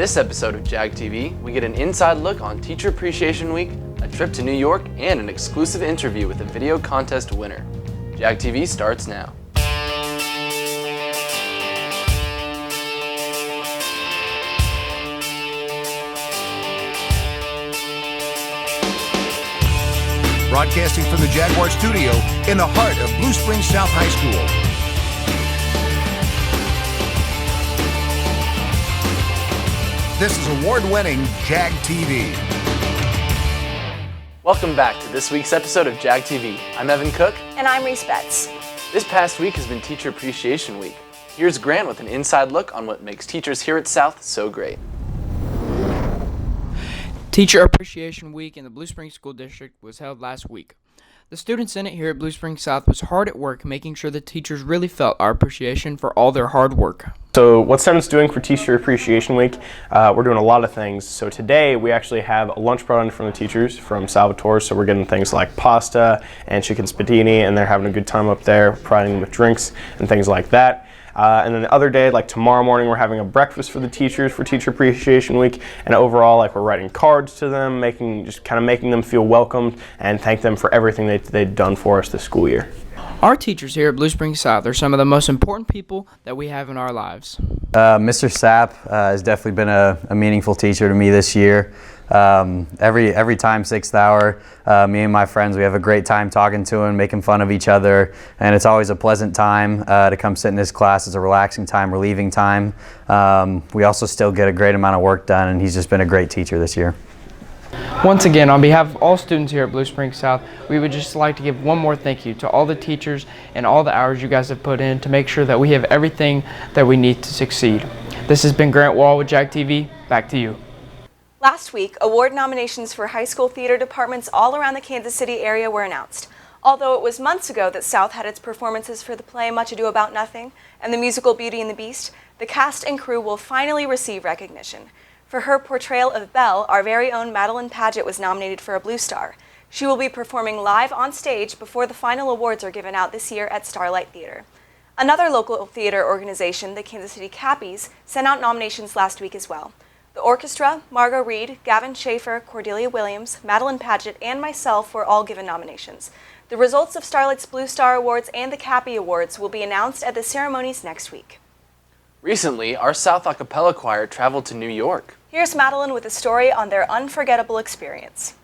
this episode of Jag TV, we get an inside look on Teacher Appreciation Week, a trip to New York, and an exclusive interview with a video contest winner. Jag TV starts now. Broadcasting from the Jaguar studio in the heart of Blue Springs South High School. This is award-winning Jag TV. Welcome back to this week's episode of Jag TV. I'm Evan Cook. And I'm Reese Betts. This past week has been Teacher Appreciation Week. Here's Grant with an inside look on what makes teachers here at South so great. Teacher Appreciation Week in the Blue Springs School District was held last week. The Student Senate here at Blue Springs South was hard at work making sure that teachers really felt our appreciation for all their hard work. So what Senate's doing for Teacher Appreciation Week, we're doing a lot of things. So today we actually have a lunch brought in from the teachers from Salvatore. So we're getting things like pasta and chicken spaghetti, and they're having a good time up there, providing them with drinks and things like that. And then the other day, like tomorrow morning, we're having a breakfast for the teachers for Teacher Appreciation Week. And overall, like we're writing cards to them, making them feel welcomed and thank them for everything they've done for us this school year. Our teachers here at Blue Springs South are some of the most important people that we have in our lives. Mr. Sapp has definitely been a meaningful teacher to me this year. Every time, sixth hour, me and my friends, we have a great time talking to him, making fun of each other, and it's always a pleasant time to come sit in his class. It's a relaxing time, relieving time. We also still get a great amount of work done, and he's just been a great teacher this year. Once again, on behalf of all students here at Blue Springs South, we would just like to give one more thank you to all the teachers and all the hours you guys have put in to make sure that we have everything that we need to succeed. This has been Grant Wall with Jag TV. Back to you. Last week, award nominations for high school theater departments all around the Kansas City area were announced. Although it was months ago that South had its performances for the play Much Ado About Nothing and the musical Beauty and the Beast, the cast and crew will finally receive recognition. For her portrayal of Belle, our very own Madeline Paget was nominated for a Blue Star. She will be performing live on stage before the final awards are given out this year at Starlight Theater. Another local theater organization, the Kansas City Cappies, sent out nominations last week as well. The orchestra, Margot Reed, Gavin Schaefer, Cordelia Williams, Madeline Paget, and myself were all given nominations. The results of Starlight's Blue Star Awards and the Cappy Awards will be announced at the ceremonies next week. Recently, our South a cappella choir traveled to New York. Here's Madeline with a story on their unforgettable experience.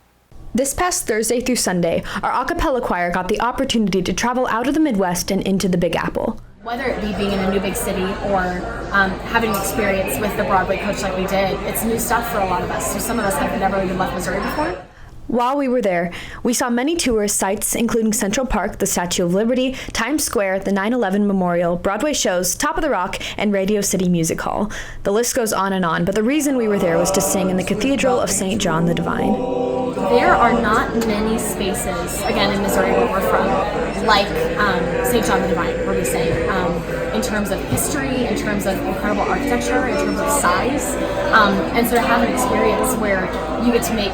This past Thursday through Sunday, our a cappella choir got the opportunity to travel out of the Midwest and into the Big Apple. Whether it be being in a new big city or having an experience with the Broadway coach like we did, it's new stuff for a lot of us. So some of us have never even left Missouri before. While we were there, we saw many tourist sites, including Central Park, the Statue of Liberty, Times Square, the 9/11 Memorial, Broadway shows, Top of the Rock, and Radio City Music Hall. The list goes on, but the reason we were there was to sing in the Cathedral of St. John the Divine. There are not many spaces, again in Missouri where we're from, like St. John the Divine, where we sing, in terms of history, in terms of incredible architecture, in terms of size, and so to have an experience where you get to make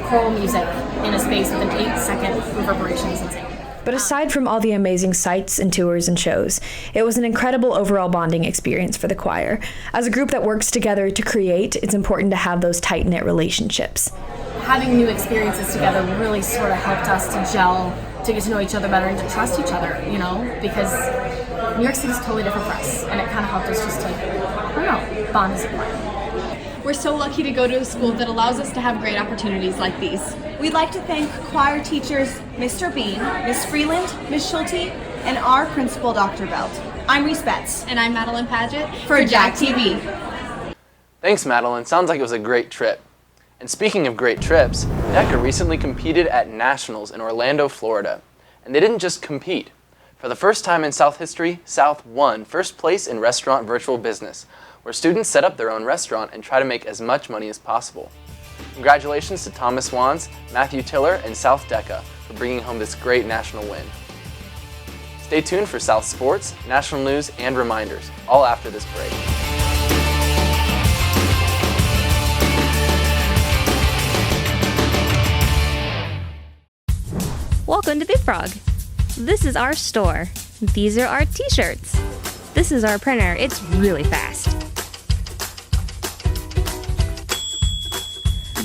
choral music in a space with an 8-second reverberation is insane. But aside from all the amazing sights and tours and shows, it was an incredible overall bonding experience for the choir. As a group that works together to create, it's important to have those tight-knit relationships. Having new experiences together really sort of helped us to gel, to get to know each other better and to trust each other, because New York City is totally different for us, and it kind of helped us just to, bond as a choir. We're so lucky to go to a school that allows us to have great opportunities like these. We'd like to thank choir teachers Mr. Bean, Miss Freeland, Miss Schulte, and our principal, Dr. Belt. I'm Reese Betts. And I'm Madeline Paget for Jag TV. Thanks, Madeline. Sounds like it was a great trip. And speaking of great trips, DECA recently competed at Nationals in Orlando, Florida. And they didn't just compete. For the first time in South history, South won first place in restaurant virtual business, where students set up their own restaurant and try to make as much money as possible. Congratulations to Thomas Wands, Matthew Tiller, and South DECA for bringing home this great national win. Stay tuned for South sports, national news, and reminders, all after this break. Welcome to Big Frog. This is our store. These are our t-shirts. This is our printer. It's really fast.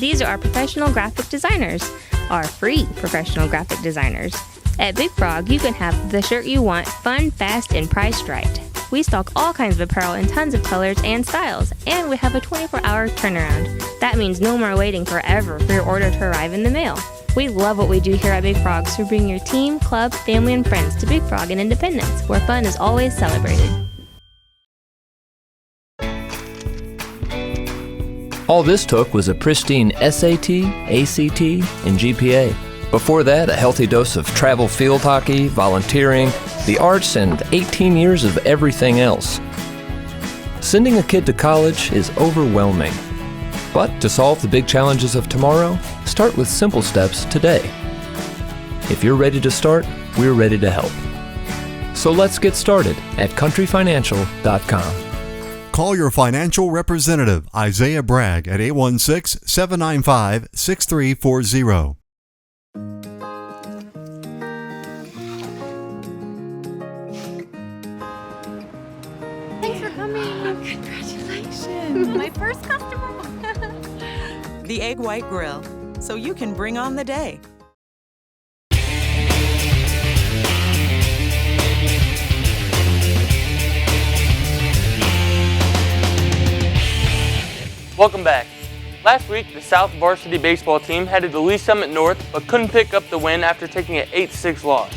These are our professional graphic designers, our free professional graphic designers. At Big Frog, you can have the shirt you want, fun, fast, and priced right. We stock all kinds of apparel in tons of colors and styles, and we have a 24-hour turnaround. That means no more waiting forever for your order to arrive in the mail. We love what we do here at Big Frog, so bring your team, club, family, and friends to Big Frog in Independence, where fun is always celebrated. All this took was a pristine SAT, ACT, and GPA. Before that, a healthy dose of travel field hockey, volunteering, the arts, and 18 years of everything else. Sending a kid to college is overwhelming. But to solve the big challenges of tomorrow, start with simple steps today. If you're ready to start, we're ready to help. So let's get started at countryfinancial.com. Call your financial representative, Isaiah Bragg, at 816-795-6340. Thanks for coming. Congratulations. My first customer. The Egg White Grill, so you can bring on the day. Welcome back. Last week, the South varsity baseball team headed to Lee Summit North, but couldn't pick up the win after taking an 8-6 loss.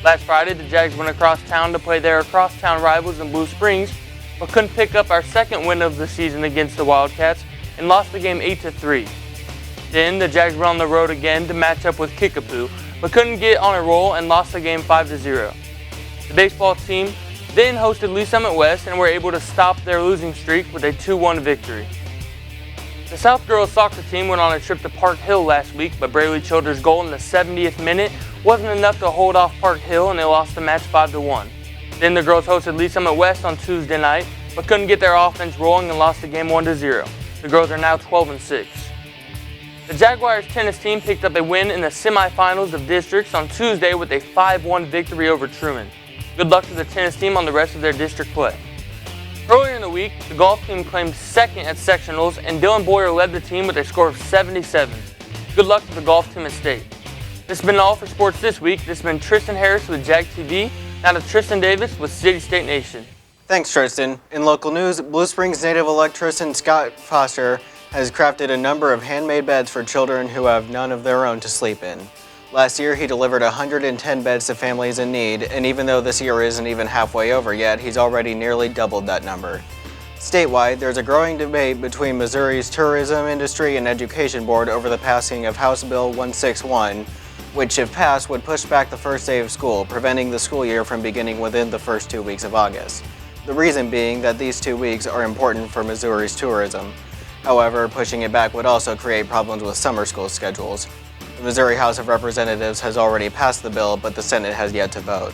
Last Friday, the Jags went across town to play their across-town rivals in Blue Springs, but couldn't pick up our second win of the season against the Wildcats and lost the game 8-3. Then, the Jags were on the road again to match up with Kickapoo, but couldn't get on a roll and lost the game 5-0. The baseball team then hosted Lee Summit West and were able to stop their losing streak with a 2-1 victory. The South girls soccer team went on a trip to Park Hill last week, but Braley Childers' goal in the 70th minute wasn't enough to hold off Park Hill, and they lost the match 5-1. Then the girls hosted Lee Summit West on Tuesday night, but couldn't get their offense rolling and lost the game 1-0. The girls are now 12-6. The Jaguars tennis team picked up a win in the semifinals of districts on Tuesday with a 5-1 victory over Truman. Good luck to the tennis team on the rest of their district play. Earlier in the week, the golf team claimed second at sectionals, and Dylan Boyer led the team with a score of 77. Good luck to the golf team at state. This has been all for sports this week. This has been Tristan Harris with Jag TV. Now to Tristan Davis with City State Nation. Thanks, Tristan. In local news, Blue Springs native electrician Scott Foster has crafted a number of handmade beds for children who have none of their own to sleep in. Last year, he delivered 110 beds to families in need, and even though this year isn't even halfway over yet, he's already nearly doubled that number. Statewide, there's a growing debate between Missouri's tourism industry and education board over the passing of House Bill 161, which, if passed, would push back the first day of school, preventing the school year from beginning within the first 2 weeks of August. The reason being that these 2 weeks are important for Missouri's tourism. However, pushing it back would also create problems with summer school schedules. The Missouri House of Representatives has already passed the bill, but the Senate has yet to vote.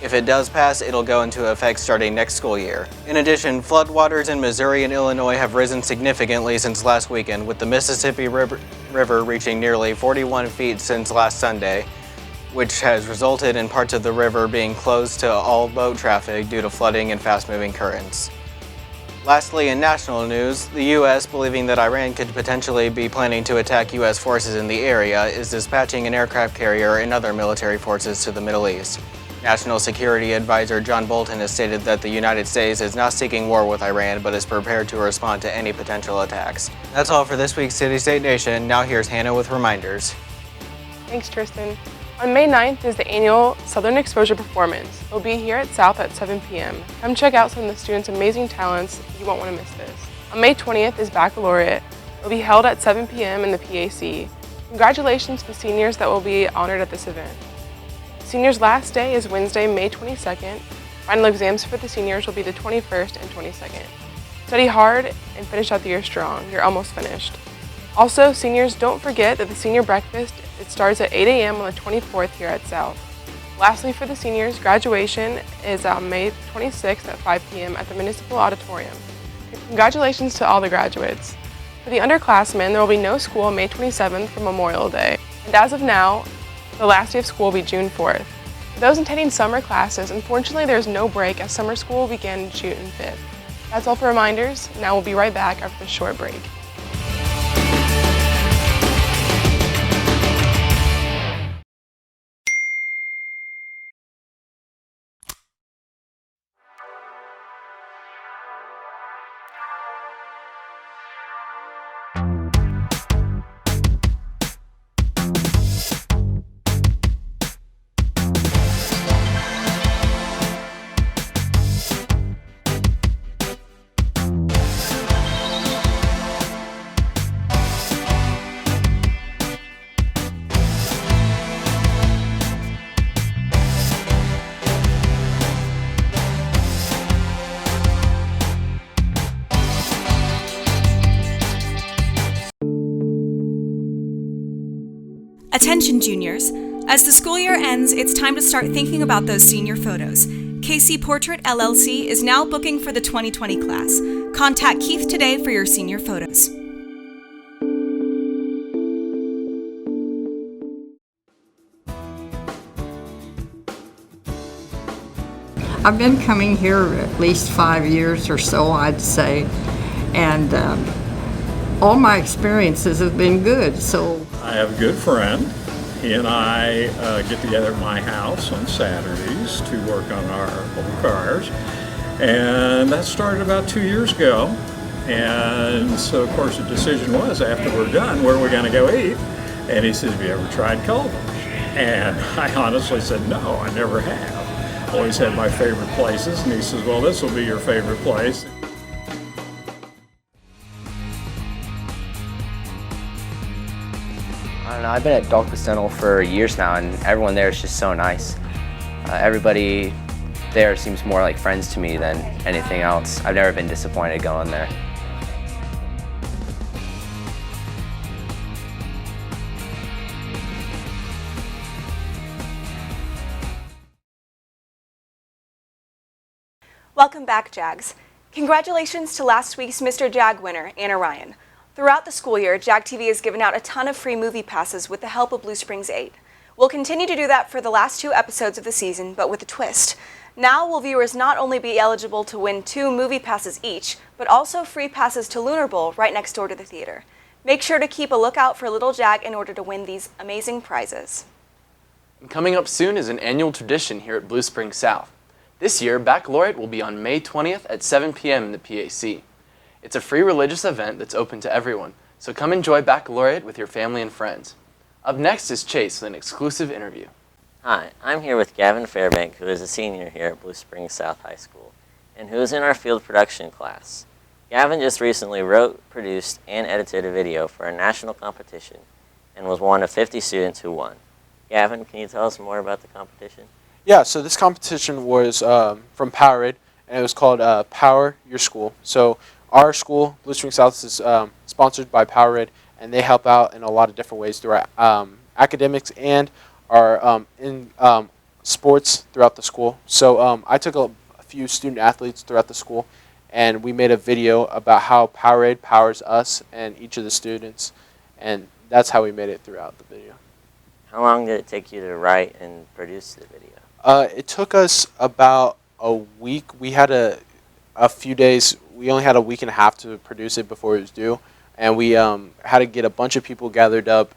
If it does pass, it'll go into effect starting next school year. In addition, floodwaters in Missouri and Illinois have risen significantly since last weekend, with the Mississippi River reaching nearly 41 feet since last Sunday, which has resulted in parts of the river being closed to all boat traffic due to flooding and fast-moving currents. Lastly, in national news, the U.S., believing that Iran could potentially be planning to attack U.S. forces in the area, is dispatching an aircraft carrier and other military forces to the Middle East. National Security Advisor John Bolton has stated that the United States is not seeking war with Iran, but is prepared to respond to any potential attacks. That's all for this week's City State Nation. Now here's Hannah with reminders. Thanks, Tristan. On May 9th is the annual Southern Exposure Performance. It'll be here at South at 7 p.m. Come check out some of the students' amazing talents. You won't want to miss this. On May 20th is Baccalaureate. It'll be held at 7 p.m. in the PAC. Congratulations to seniors that will be honored at this event. Seniors' last day is Wednesday, May 22nd. Final exams for the seniors will be the 21st and 22nd. Study hard and finish out the year strong. You're almost finished. Also, seniors, don't forget that the senior breakfast, it starts at 8 a.m. on the 24th here at South. Lastly, for the seniors, graduation is on May 26th at 5 p.m. at the Municipal Auditorium. Congratulations to all the graduates. For the underclassmen, there will be no school on May 27th for Memorial Day. And as of now, the last day of school will be June 4th. For those attending summer classes, unfortunately there is no break as summer school will begin June 5th. That's all for reminders. Now we'll be right back after this short break. Attention juniors, as the school year ends, it's time to start thinking about those senior photos. KC Portrait LLC is now booking for the 2020 class. Contact Keith today for your senior photos. I've been coming here at least 5 years or so, I'd say, and all my experiences have been good. So I have a good friend. He and I get together at my house on Saturdays to work on our old cars, and that started about 2 years ago. And so, of course, the decision was, after we're done, where are we going to go eat? And he said, have you ever tried Culver's? And I honestly said, no, I never have. Always had my favorite places, and he says, well, this will be your favorite place. I don't know, I've been at Dalkus Dental for years now, and everyone there is just so nice. Everybody there seems more like friends to me than anything else. I've never been disappointed going there. Welcome back, Jags. Congratulations to last week's Mr. Jag winner, Anna Ryan. Throughout the school year, Jag TV has given out a ton of free movie passes with the help of Blue Springs 8. We'll continue to do that for the last 2 episodes of the season, but with a twist. Now will viewers not only be eligible to win 2 movie passes each, but also free passes to Lunar Bowl right next door to the theater. Make sure to keep a lookout for Little Jag in order to win these amazing prizes. And coming up soon is an annual tradition here at Blue Springs South. This year, Baccalaureate will be on May 20th at 7 p.m. in the PAC. It's a free religious event that's open to everyone, so come enjoy Baccalaureate with your family and friends. Up next is Chase with an exclusive interview. Hi, I'm here with Gavin Fairbank, who is a senior here at Blue Springs South High School, and who is in our field production class. Gavin just recently wrote, produced, and edited a video for a national competition, and was one of 50 students who won. Gavin, can you tell us more about the competition? Yeah, so this competition was from Powerade, and it was called Power Your School. So our school, Blue Springs South, is sponsored by Powerade, and they help out in a lot of different ways through our academics and our in sports throughout the school. So I took a few student athletes throughout the school, and we made a video about how Powerade powers us and each of the students, and that's how we made it throughout the video. How long did it take you to write and produce the video? It took us about a week. We had a few days. We only had a week and a half to produce it before it was due, and we had to get a bunch of people gathered up.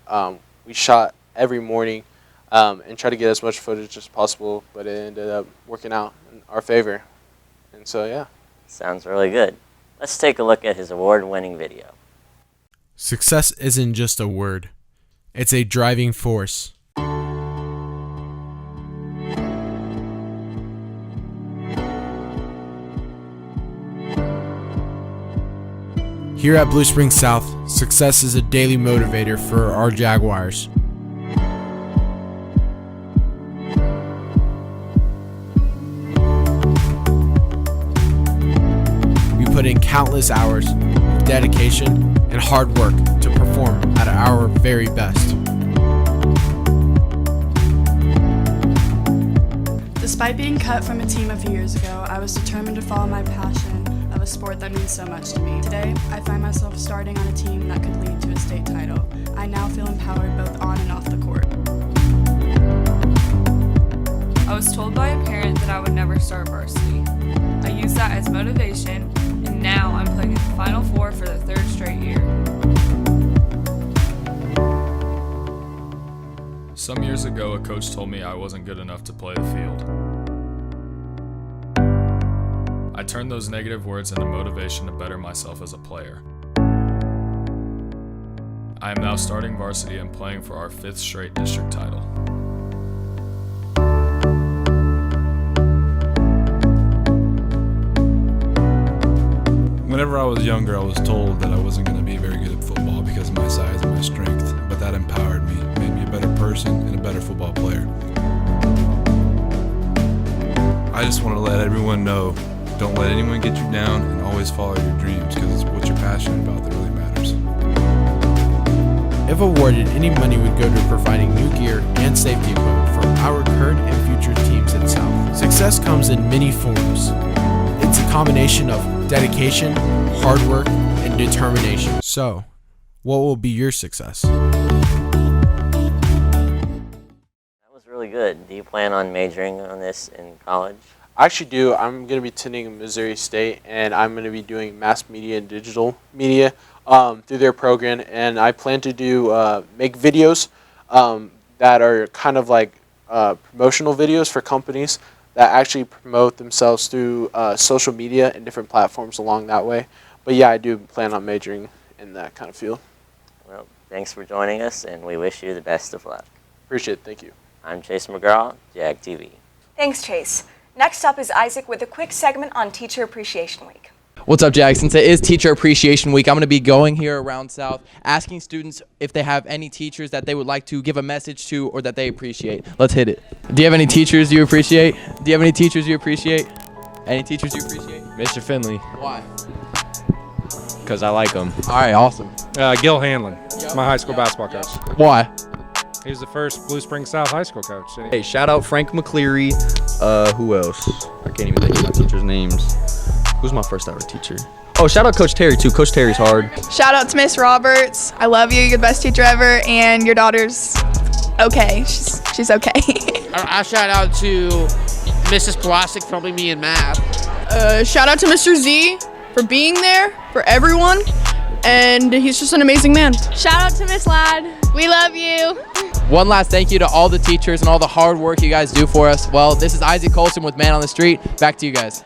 We shot every morning and tried to get as much footage as possible, but it ended up working out in our favor. And so, yeah. Sounds really good. Let's take a look at his award-winning video. Success isn't just a word. It's a driving force. Here at Blue Springs South, success is a daily motivator for our Jaguars. We put in countless hours of dedication and hard work to perform at our very best. Despite being cut from a team a few years ago, I was determined to follow my passion of a sport that means so much to me. Today, I find myself starting on a team that could lead to a state title. I now feel empowered both on and off the court. I was told by a parent that I would never start varsity. I used that as motivation, and now I'm playing in the Final Four for the 3rd straight year. Some years ago, a coach told me I wasn't good enough to play the field. I turned those negative words into motivation to better myself as a player. I am now starting varsity and playing for our 5th straight district title. Whenever I was younger, I was told that I wasn't going to be very good at football because of my size and my strength, but that empowered me, made me a better person and a better football player. I just want to let everyone know, don't let anyone get you down, and always follow your dreams, because it's what you're passionate about that really matters. If awarded, any money would go to providing new gear and safety equipment for our current and future teams at South. Success comes in many forms. It's a combination of dedication, hard work, and determination. So, what will be your success? Really good. Do you plan on majoring on this in college? I actually do. I'm going to be attending Missouri State, and I'm going to be doing mass media and digital media through their program, and I plan to do make videos that are kind of like promotional videos for companies that actually promote themselves through social media and different platforms along that way. But yeah, I do plan on majoring in that kind of field. Well, thanks for joining us, and we wish you the best of luck. Appreciate it. Thank you. I'm Chase McGraw, Jag TV. Thanks, Chase. Next up is Isaac with a quick segment on Teacher Appreciation Week. What's up, Jag? Since it is Teacher Appreciation Week, I'm going to be going here around South, asking students if they have any teachers that they would like to give a message to or that they appreciate. Let's hit it. Do you have any teachers you appreciate? Do you have any teachers you appreciate? Any teachers you appreciate? Mr. Finley. Why? Because I like him. All right, awesome. Gil Hanlon, my high school basketball coach. Why? He was the first Blue Springs South High School coach. Hey, shout out Frank McCleary. Who else? I can't even think of my teachers' names. Who's my first ever teacher? Oh, shout out Coach Terry too. Coach Terry's hard. Shout out to Miss Roberts. I love you. You're the best teacher ever, and your daughter's okay. She's okay. I shout out to Mrs. Plastic for helping me in math. Shout out to Mr. Z for being there for everyone, and he's just an amazing man. Shout out to Miss Ladd. We love you. One last thank you to all the teachers and all the hard work you guys do for us. Well, this is Isaac Colson with Man on the Street. Back to you guys.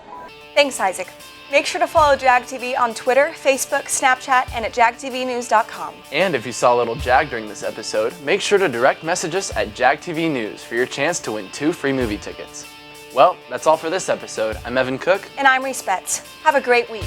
Thanks, Isaac. Make sure to follow Jag TV on Twitter, Facebook, Snapchat, and at jagtvnews.com. And if you saw a little Jag during this episode, make sure to direct message us at Jag TV News for your chance to win 2 free movie tickets. Well, that's all for this episode. I'm Evan Cook. And I'm Reese Betts. Have a great week.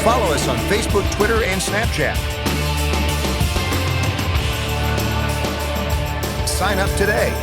Follow us on Facebook, Twitter, and Snapchat. Sign up today.